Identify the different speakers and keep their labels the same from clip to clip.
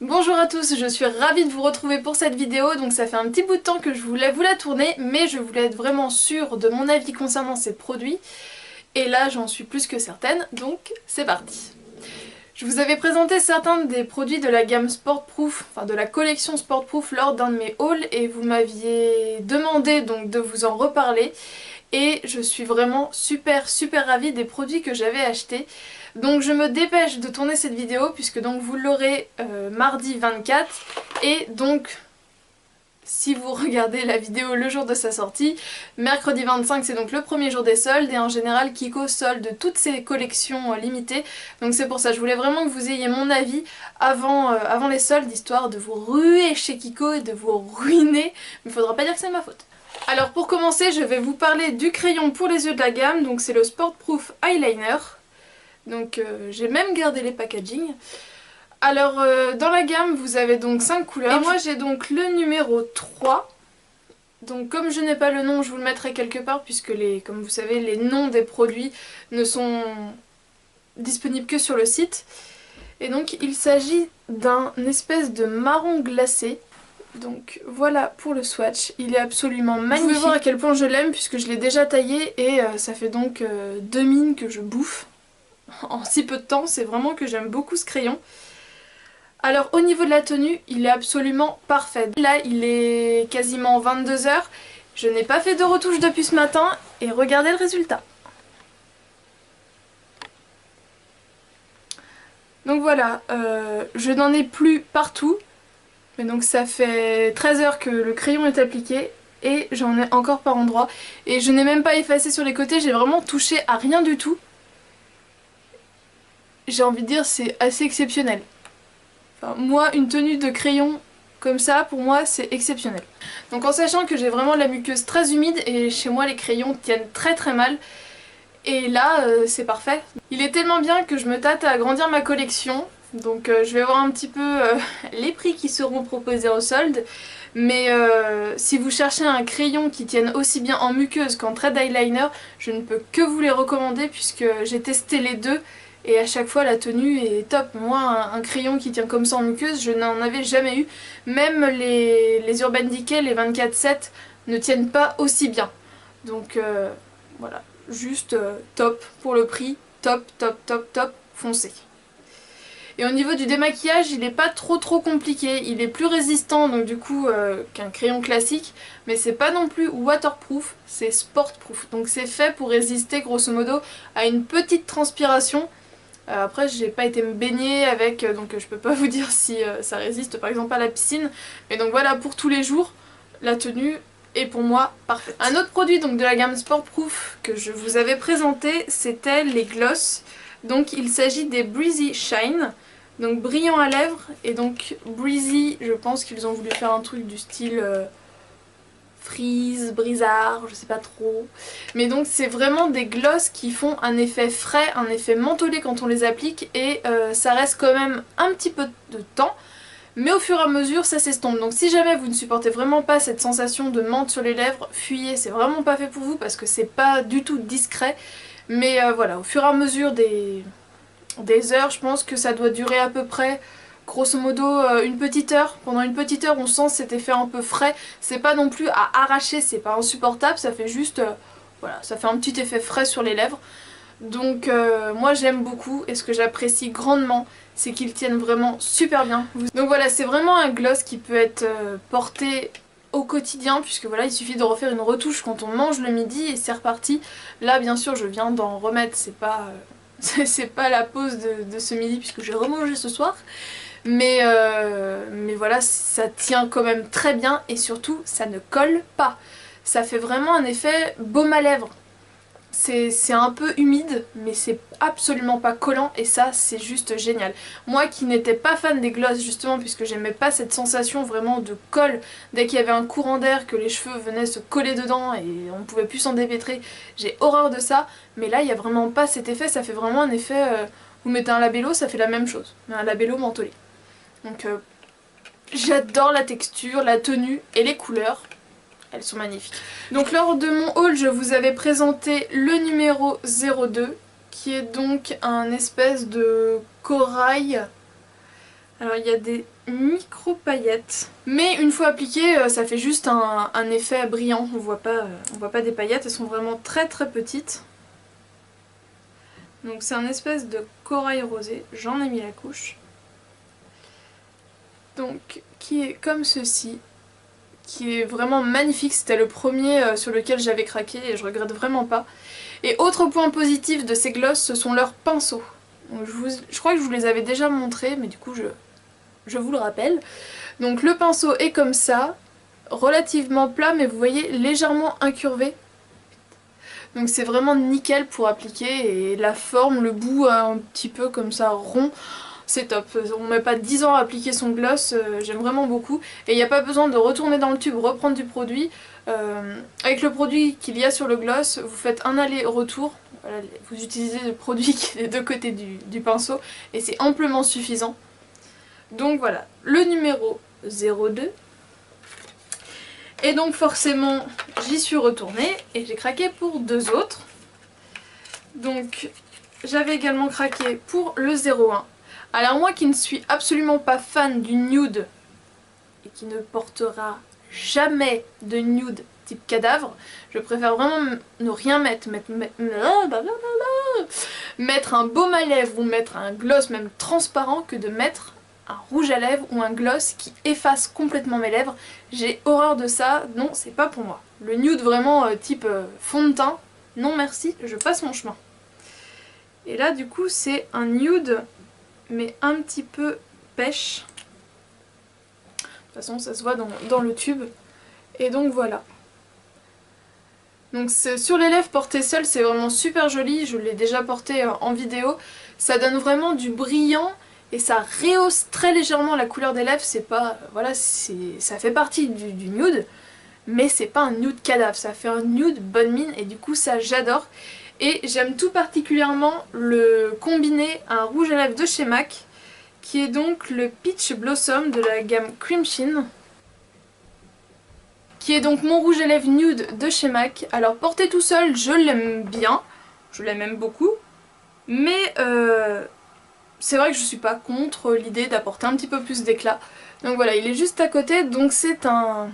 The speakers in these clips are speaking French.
Speaker 1: Bonjour à tous, je suis ravie de vous retrouver pour cette vidéo. Donc ça fait un petit bout de temps que je voulais vous la tourner, mais je voulais être vraiment sûre de mon avis concernant ces produits. Et là j'en suis plus que certaine, donc c'est parti. Je vous avais présenté certains des produits de la gamme Sportproof, enfin de la collection Sportproof lors d'un de mes hauls et vous m'aviez demandé donc de vous en reparler. Et je suis vraiment super ravie des produits que j'avais achetés. Donc je me dépêche de tourner cette vidéo puisque donc vous l'aurez mardi 24 et donc si vous regardez la vidéo le jour de sa sortie, mercredi 25 c'est donc le premier jour des soldes et en général Kiko solde toutes ses collections limitées. Donc c'est pour ça, je voulais vraiment que vous ayez mon avis avant les soldes histoire de vous ruer chez Kiko et de vous ruiner, mais il faudra pas dire que c'est ma faute. Alors pour commencer, je vais vous parler du crayon pour les yeux de la gamme, donc c'est le Sportproof Eyeliner. Donc j'ai même gardé les packaging. Alors dans la gamme vous avez donc 5 couleurs. Et moi j'ai donc le numéro 3. Donc comme je n'ai pas le nom, je vous le mettrai quelque part puisque comme vous savez les noms des produits ne sont disponibles que sur le site. Et donc il s'agit d'un espèce de marron glacé. Donc voilà pour le swatch, il est absolument magnifique. Vous pouvez voir à quel point je l'aime puisque je l'ai déjà taillé et ça fait donc 2 mines que je bouffe en si peu de temps, c'est vraiment que j'aime beaucoup ce crayon. Alors au niveau de la tenue, il est absolument parfait. Là il est quasiment 22 h, je n'ai pas fait de retouche depuis ce matin et regardez le résultat. Donc voilà, je n'en ai plus partout. Mais donc ça fait 13 heures que le crayon est appliqué et j'en ai encore par endroits. Et je n'ai même pas effacé sur les côtés, j'ai vraiment touché à rien du tout. J'ai envie de dire c'est assez exceptionnel. Enfin, moi une tenue de crayon comme ça pour moi c'est exceptionnel. Donc en sachant que j'ai vraiment la muqueuse très humide et chez moi les crayons tiennent très mal. Et là c'est parfait. Il est tellement bien que je me tâte à agrandir ma collection. Donc je vais voir un petit peu les prix qui seront proposés au solde. Mais si vous cherchez un crayon qui tienne aussi bien en muqueuse qu'en trait d'eyeliner, je ne peux que vous les recommander puisque j'ai testé les deux et à chaque fois la tenue est top. Moi un crayon qui tient comme ça en muqueuse, je n'en avais jamais eu. Même les Urban Decay, les 24/7 ne tiennent pas aussi bien. Donc voilà, juste top pour le prix, top, foncez. Et au niveau du démaquillage, il n'est pas trop compliqué, il est plus résistant donc du coup qu'un crayon classique, mais c'est pas non plus waterproof, c'est sportproof. Donc c'est fait pour résister grosso modo à une petite transpiration. Après j'ai pas été me baigner avec, donc je peux pas vous dire si ça résiste par exemple à la piscine. Mais donc voilà, pour tous les jours, la tenue est pour moi parfaite. Un autre produit donc de la gamme sportproof que je vous avais présenté, c'était les gloss. Donc il s'agit des Breezy Shine, donc brillant à lèvres, et donc Breezy, je pense qu'ils ont voulu faire un truc du style freeze, brisard, je sais pas trop. Mais donc c'est vraiment des gloss qui font un effet frais, un effet mentholé quand on les applique, et ça reste quand même un petit peu de temps. Mais au fur et à mesure ça s'estompe, donc si jamais vous ne supportez vraiment pas cette sensation de menthe sur les lèvres, fuyez, c'est vraiment pas fait pour vous parce que c'est pas du tout discret. Mais voilà, au fur et à mesure des heures, je pense que ça doit durer à peu près, grosso modo, une petite heure. Pendant une petite heure, on sent cet effet un peu frais. C'est pas non plus à arracher, c'est pas insupportable, ça fait juste, voilà, ça fait un petit effet frais sur les lèvres. Donc moi j'aime beaucoup et ce que j'apprécie grandement, c'est qu'ils tiennent vraiment super bien. Donc voilà, c'est vraiment un gloss qui peut être porté au quotidien puisque voilà, il suffit de refaire une retouche quand on mange le midi et c'est reparti. Là bien sûr je viens d'en remettre, c'est pas la pause de ce midi puisque j'ai remangé ce soir. Mais voilà, ça tient quand même très bien et surtout ça ne colle pas. Ça fait vraiment un effet baume à lèvres. C'est un peu humide mais c'est absolument pas collant et ça c'est juste génial. Moi qui n'étais pas fan des gloss justement puisque j'aimais pas cette sensation vraiment de colle dès qu'il y avait un courant d'air, que les cheveux venaient se coller dedans et on ne pouvait plus s'en dépêtrer, j'ai horreur de ça. Mais là il n'y a vraiment pas cet effet, ça fait vraiment un effet, vous mettez un labello ça fait la même chose, mais un labello mentholé. Donc j'adore la texture, la tenue et les couleurs. Elles sont magnifiques. Donc lors de mon haul, je vous avais présenté le numéro 02, qui est donc un espèce de corail Alors il y a des micro paillettes, mais une fois appliquées ça fait juste un effet brillant, on voit pas des paillettes, elles sont vraiment très très petites. Donc c'est un espèce de corail rosé, j'en ai mis la couche. Donc qui est comme ceci, qui est vraiment magnifique, c'était le premier sur lequel j'avais craqué et je regrette vraiment pas. Et autre point positif de ces glosses, ce sont leurs pinceaux. Donc, je crois que je vous les avais déjà montrés, mais du coup je vous le rappelle. Donc le pinceau est comme ça, relativement plat, mais vous voyez légèrement incurvé. Donc c'est vraiment nickel pour appliquer, et la forme, le bout un petit peu comme ça rond, c'est top. On met pas 10 ans à appliquer son gloss, j'aime vraiment beaucoup. Et il n'y a pas besoin de retourner dans le tube, reprendre du produit. Avec le produit qu'il y a sur le gloss, vous faites un aller-retour. Voilà, vous utilisez le produit qui est des deux côtés du pinceau et c'est amplement suffisant. Donc voilà, le numéro 02. Et donc forcément j'y suis retournée et j'ai craqué pour deux autres. Donc j'avais également craqué pour le 01. Alors moi qui ne suis absolument pas fan du nude et qui ne portera jamais de nude type cadavre, je préfère vraiment ne rien mettre, mettre un baume à lèvres ou mettre un gloss même transparent que de mettre un rouge à lèvres ou un gloss qui efface complètement mes lèvres. J'ai horreur de ça, non c'est pas pour moi. Le nude vraiment type fond de teint, non merci, je passe mon chemin. Et là du coup c'est un nude mais un petit peu pêche. De toute façon ça se voit dans le tube. Et donc voilà. Donc sur les lèvres portées seules c'est vraiment super joli, je l'ai déjà porté en vidéo. Ça donne vraiment du brillant et ça rehausse très légèrement la couleur des lèvres. C'est pas, voilà, ça fait partie du nude, mais c'est pas un nude cadavre, ça fait un nude bonne mine et du coup ça j'adore. Et j'aime tout particulièrement le combiner à un rouge à lèvres de chez MAC, qui est donc le Peach Blossom de la gamme Cream Sheen, qui est donc mon rouge à lèvres nude de chez MAC. Alors porté tout seul, je l'aime bien, je l'aime même beaucoup, mais c'est vrai que je suis pas contre l'idée d'apporter un petit peu plus d'éclat. Donc voilà, il est juste à côté, donc c'est un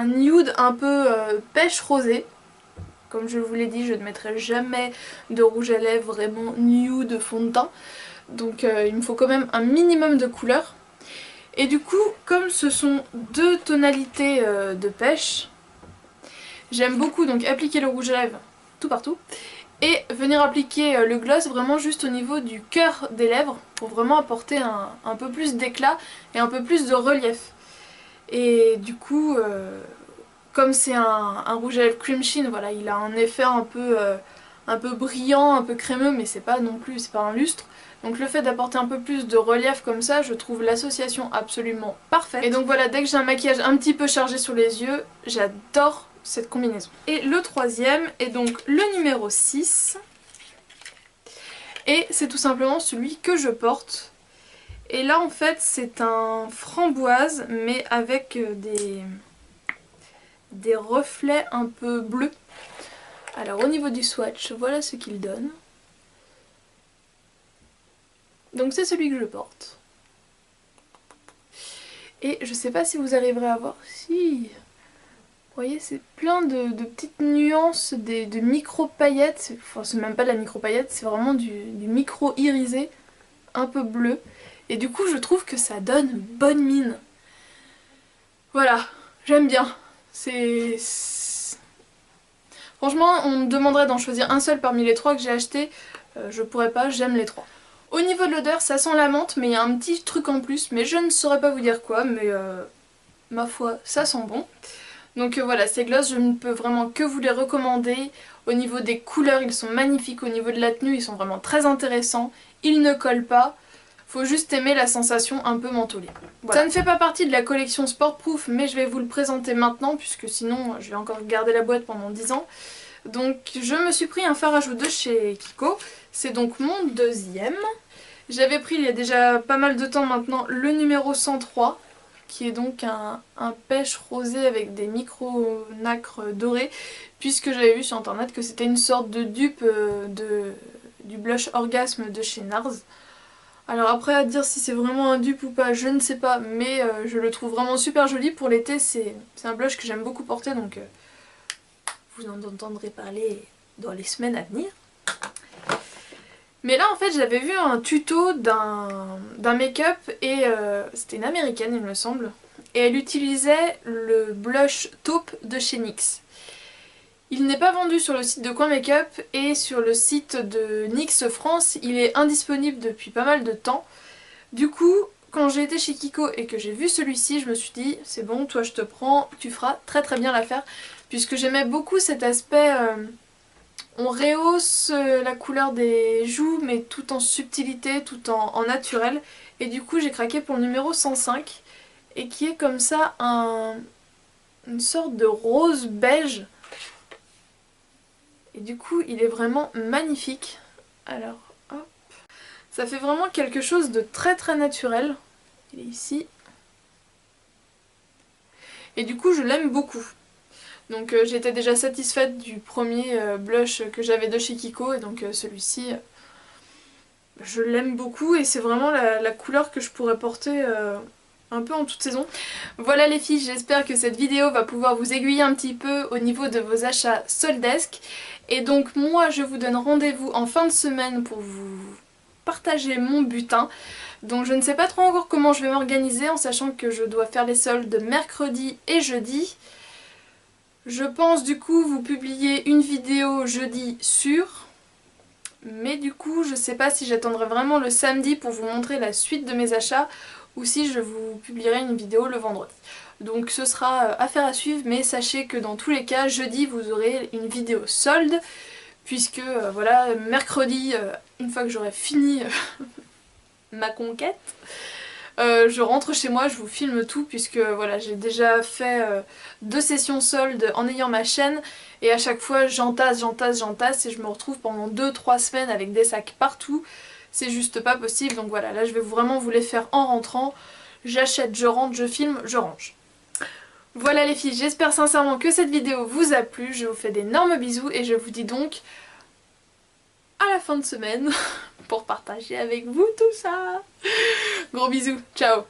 Speaker 1: nude un peu pêche rosé. Comme je vous l'ai dit, je ne mettrai jamais de rouge à lèvres vraiment nude fond de teint. Donc il me faut quand même un minimum de couleur. Et du coup, comme ce sont deux tonalités de pêche, j'aime beaucoup donc appliquer le rouge à lèvres tout partout. Et venir appliquer le gloss vraiment juste au niveau du cœur des lèvres pour vraiment apporter un peu plus d'éclat et un peu plus de relief. Et du coup, comme c'est un rouge à lèvres Cream Sheen, voilà, il a un effet un peu brillant, un peu crémeux, mais c'est pas non plus, c'est pas un lustre. Donc le fait d'apporter un peu plus de relief comme ça, je trouve l'association absolument parfaite. Et donc voilà, dès que j'ai un maquillage un petit peu chargé sur les yeux, j'adore cette combinaison. Et le troisième est donc le numéro 6. Et c'est tout simplement celui que je porte. Et là en fait c'est un framboise mais avec des reflets un peu bleus. Alors au niveau du swatch, voilà ce qu'il donne. Donc c'est celui que je porte. Et je sais pas si vous arriverez à voir. Si. Vous voyez, c'est plein de petites nuances, de micro-paillettes. Enfin, c'est même pas de la micro-paillette, c'est vraiment du micro-irisé, un peu bleu. Et du coup, je trouve que ça donne bonne mine. Voilà, j'aime bien. Franchement, on me demanderait d'en choisir un seul parmi les trois que j'ai achetés. Je pourrais pas, j'aime les trois. Au niveau de l'odeur, ça sent la menthe, mais il y a un petit truc en plus, mais je ne saurais pas vous dire quoi, mais ma foi, ça sent bon. Donc voilà, ces glosses, je ne peux vraiment que vous les recommander. Au niveau des couleurs, ils sont magnifiques. Au niveau de la tenue, ils sont vraiment très intéressants. Ils ne collent pas. Faut juste aimer la sensation un peu mentholée. Voilà. Ça ne fait pas partie de la collection Sportproof, mais je vais vous le présenter maintenant, puisque sinon je vais encore garder la boîte pendant 10 ans. Donc je me suis pris un fard à joues de chez Kiko. C'est donc mon deuxième. J'avais pris il y a déjà pas mal de temps maintenant le numéro 103. Qui est donc un pêche rosé avec des micro-nacres dorés, puisque j'avais vu sur internet que c'était une sorte de dupe du blush orgasme de chez NARS. Alors après à dire si c'est vraiment un dupe ou pas, je ne sais pas, mais je le trouve vraiment super joli pour l'été, c'est un blush que j'aime beaucoup porter, donc vous en entendrez parler dans les semaines à venir. Mais là en fait j'avais vu un tuto d'un make-up et c'était une américaine il me semble, et elle utilisait le blush taupe de chez NYX. Il n'est pas vendu sur le site de Coin Makeup et sur le site de NYX France, il est indisponible depuis pas mal de temps. Du coup, quand j'ai été chez Kiko et que j'ai vu celui-ci, je me suis dit c'est bon, toi je te prends, tu feras très très bien l'affaire, puisque j'aimais beaucoup cet aspect, on rehausse la couleur des joues mais tout en subtilité, tout en naturel, et du coup j'ai craqué pour le numéro 105 et qui est comme ça une sorte de rose beige. Et du coup, il est vraiment magnifique. Alors, hop. Ça fait vraiment quelque chose de très très naturel. Il est ici. Et du coup, je l'aime beaucoup. Donc j'étais déjà satisfaite du premier blush que j'avais de chez Kiko. Et donc celui-ci, je l'aime beaucoup. Et c'est vraiment la couleur que je pourrais porter un peu en toute saison. Voilà les filles, j'espère que cette vidéo va pouvoir vous aiguiller un petit peu au niveau de vos achats Soldesque. Et donc moi je vous donne rendez-vous en fin de semaine pour vous partager mon butin. Donc je ne sais pas trop encore comment je vais m'organiser en sachant que je dois faire les soldes mercredi et jeudi. Je pense du coup vous publier une vidéo jeudi sûr. Mais du coup je sais pas si j'attendrai vraiment le samedi pour vous montrer la suite de mes achats ou si je vous publierai une vidéo le vendredi. Donc ce sera affaire à suivre, mais sachez que dans tous les cas, jeudi vous aurez une vidéo solde, puisque voilà, mercredi, une fois que j'aurai fini ma conquête, je rentre chez moi, je vous filme tout, puisque voilà, j'ai déjà fait 2 sessions soldes en ayant ma chaîne, et à chaque fois j'entasse, et je me retrouve pendant 2-3 semaines avec des sacs partout. C'est juste pas possible, donc voilà, là je vais vraiment vous les faire en rentrant. J'achète, je rentre, je filme, je range. Voilà les filles, j'espère sincèrement que cette vidéo vous a plu, je vous fais d'énormes bisous et je vous dis donc à la fin de semaine pour partager avec vous tout ça. Gros bisous, ciao.